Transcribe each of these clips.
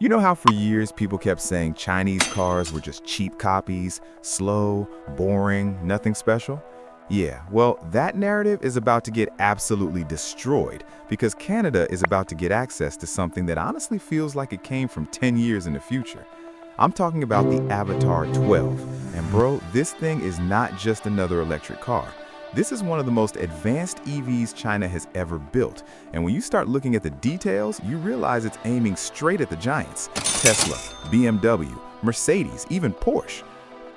You know how for years people kept saying Chinese cars were just cheap copies, slow, boring, nothing special? Yeah, well, that narrative is about to get absolutely destroyed because Canada is about to get access to something that honestly feels like it came from 10 years in the future. I'm talking about the Avatar 12. And bro, this thing is not just another electric car. This is one of the most advanced EVs China has ever built. And when you start looking at the details, you realize it's aiming straight at the giants: Tesla, BMW, Mercedes, even Porsche.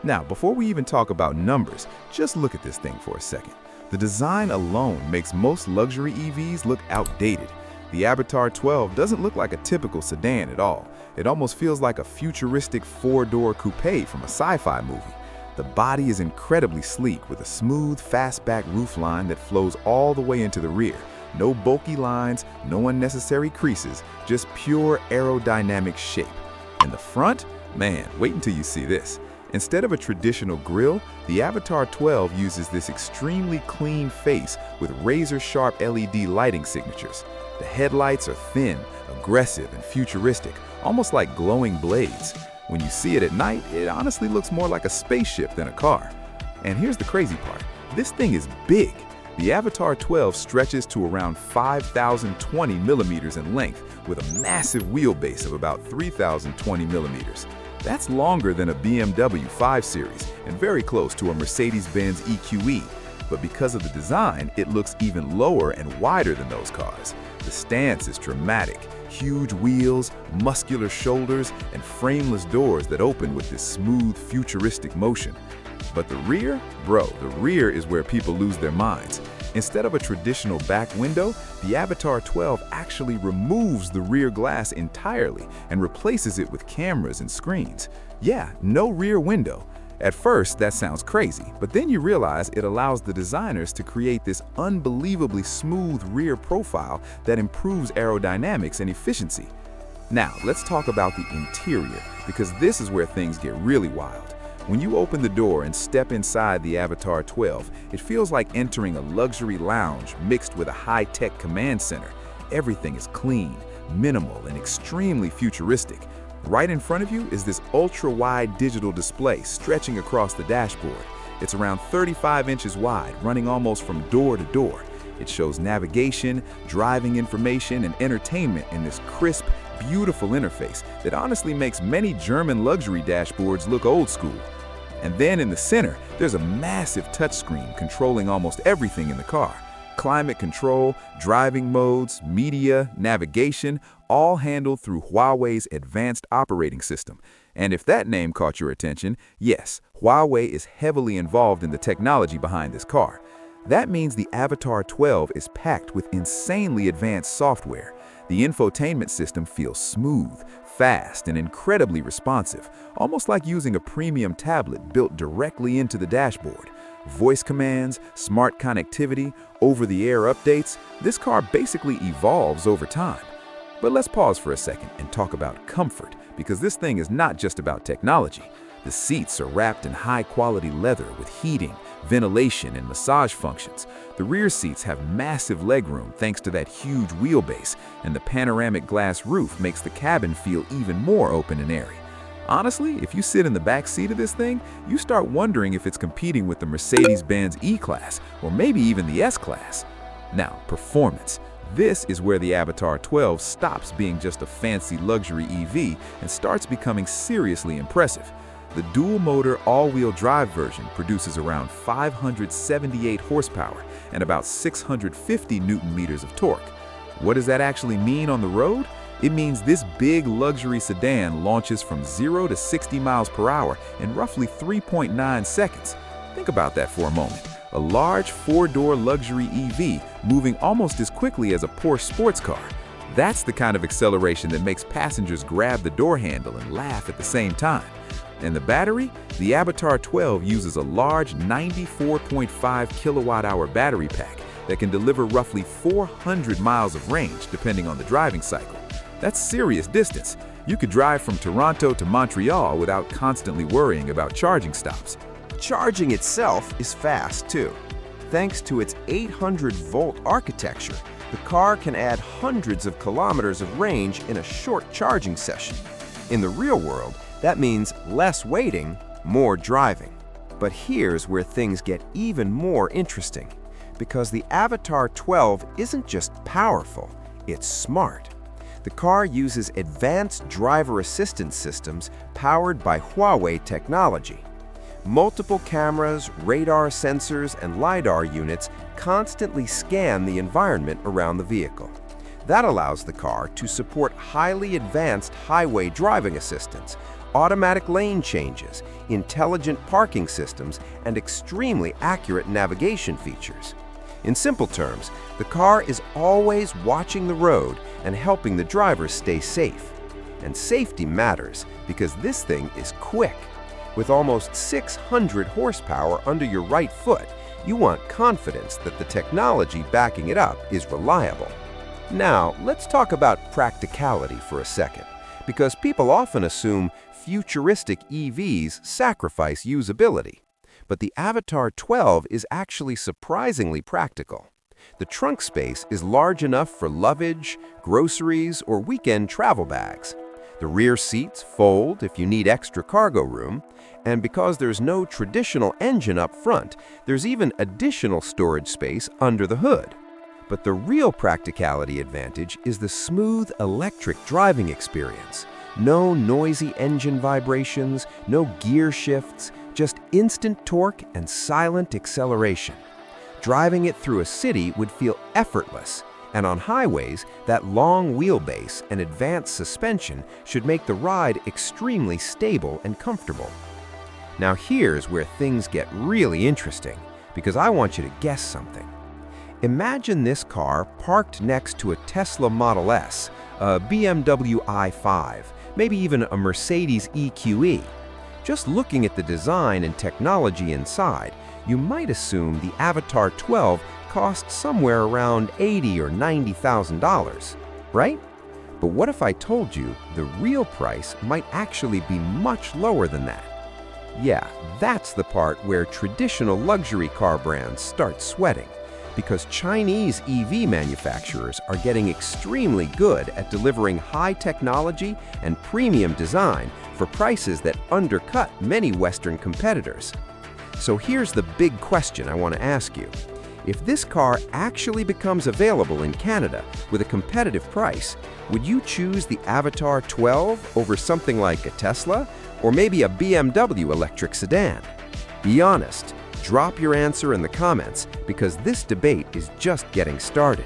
Now, before we even talk about numbers, just look at this thing for a second. The design alone makes most luxury EVs look outdated. The Avatar 12 doesn't look like a typical sedan at all. It almost feels like a futuristic four-door coupe from a sci-fi movie. The body is incredibly sleek with a smooth, fastback roofline that flows all the way into the rear. No bulky lines, no unnecessary creases, just pure aerodynamic shape. In the front, man, wait until you see this. Instead of a traditional grille, the Avatar 12 uses this extremely clean face with razor-sharp LED lighting signatures. The headlights are thin, aggressive, and futuristic, almost like glowing blades. When you see it at night, it honestly looks more like a spaceship than a car. And here's the crazy part. This thing is big. The Avatar 12 stretches to around 5,020 millimeters in length with a massive wheelbase of about 3,020 millimeters. That's longer than a BMW 5 Series and very close to a Mercedes-Benz EQE. But because of the design, it looks even lower and wider than those cars. The stance is dramatic. Huge wheels, muscular shoulders, and frameless doors that open with this smooth, futuristic motion. But the rear? Bro, the rear is where people lose their minds. Instead of a traditional back window, the Avatar 12 actually removes the rear glass entirely and replaces it with cameras and screens. Yeah, no rear window. At first, that sounds crazy, but then you realize it allows the designers to create this unbelievably smooth rear profile that improves aerodynamics and efficiency. Now, let's talk about the interior, because this is where things get really wild. When you open the door and step inside the Avatar 12, it feels like entering a luxury lounge mixed with a high-tech command center. Everything is clean, minimal, and extremely futuristic. Right in front of you is this ultra-wide digital display stretching across the dashboard. It's around 35 inches wide, running almost from door to door. It shows navigation, driving information, and entertainment in this crisp, beautiful interface that honestly makes many German luxury dashboards look old school. And then in the center, there's a massive touchscreen controlling almost everything in the car. Climate control, driving modes, media, navigation, all handled through Huawei's advanced operating system. And if that name caught your attention, yes, Huawei is heavily involved in the technology behind this car. That means the Avatar 12 is packed with insanely advanced software. The infotainment system feels smooth, fast, and incredibly responsive, almost like using a premium tablet built directly into the dashboard. Voice commands, smart connectivity, over-the-air updates, this car basically evolves over time. But let's pause for a second and talk about comfort, because this thing is not just about technology. The seats are wrapped in high-quality leather with heating, ventilation, and massage functions. The rear seats have massive legroom thanks to that huge wheelbase, and the panoramic glass roof makes the cabin feel even more open and airy. Honestly, if you sit in the back seat of this thing, you start wondering if it's competing with the Mercedes-Benz E-Class or maybe even the S-Class. Now, performance. This is where the Avatar 12 stops being just a fancy luxury EV and starts becoming seriously impressive. The dual-motor all-wheel drive version produces around 578 horsepower and about 650 newton-meters of torque. What does that actually mean on the road? It means this big luxury sedan launches from 0 to 60 miles per hour in roughly 3.9 seconds. Think about that for a moment. A large four-door luxury EV moving almost as quickly as a Porsche sports car. That's the kind of acceleration that makes passengers grab the door handle and laugh at the same time. And the battery? The Avatar 12 uses a large 94.5 kilowatt-hour battery pack that can deliver roughly 400 miles of range depending on the driving cycle. That's serious distance. You could drive from Toronto to Montreal without constantly worrying about charging stops. Charging itself is fast too. Thanks to its 800-volt architecture, The car can add hundreds of kilometers of range in a short charging session. In the real world, that means less waiting, more driving. But here's where things get even more interesting, because the Avatr 12 isn't just powerful, it's smart. The car uses advanced driver assistance systems powered by Huawei technology. Multiple cameras, radar sensors, and LiDAR units constantly scan the environment around the vehicle. That allows the car to support highly advanced highway driving assistance, automatic lane changes, intelligent parking systems, and extremely accurate navigation features. In simple terms, the car is always watching the road and helping the driver stay safe. And safety matters because this thing is quick. With almost 600 horsepower under your right foot, you want confidence that the technology backing it up is reliable. Now, let's talk about practicality for a second, because people often assume futuristic EVs sacrifice usability. But the Avatr 12 is actually surprisingly practical. The trunk space is large enough for luggage, groceries, or weekend travel bags. The rear seats fold if you need extra cargo room, and because there's no traditional engine up front, there's even additional storage space under the hood. But the real practicality advantage is the smooth electric driving experience. No noisy engine vibrations, no gear shifts, just instant torque and silent acceleration. Driving it through a city would feel effortless, and on highways, that long wheelbase and advanced suspension should make the ride extremely stable and comfortable. Now here's where things get really interesting, because I want you to guess something. Imagine this car parked next to a Tesla Model S, a BMW i5, maybe even a Mercedes EQE. Just looking at the design and technology inside, you might assume the Avatr 12 costs somewhere around $80,000 or $90,000, right? But what if I told you the real price might actually be much lower than that? Yeah, that's the part where traditional luxury car brands start sweating, because Chinese EV manufacturers are getting extremely good at delivering high technology and premium design for prices that undercut many Western competitors. So here's the big question I want to ask you. If this car actually becomes available in Canada with a competitive price, would you choose the Avatr 12 over something like a Tesla or maybe a BMW electric sedan? Be honest. Drop your answer in the comments, because this debate is just getting started.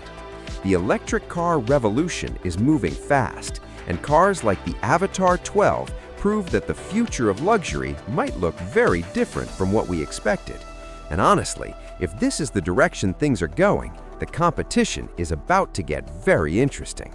The electric car revolution is moving fast, and cars like the Avatr 12 prove that the future of luxury might look very different from what we expected. And honestly, if this is the direction things are going, the competition is about to get very interesting.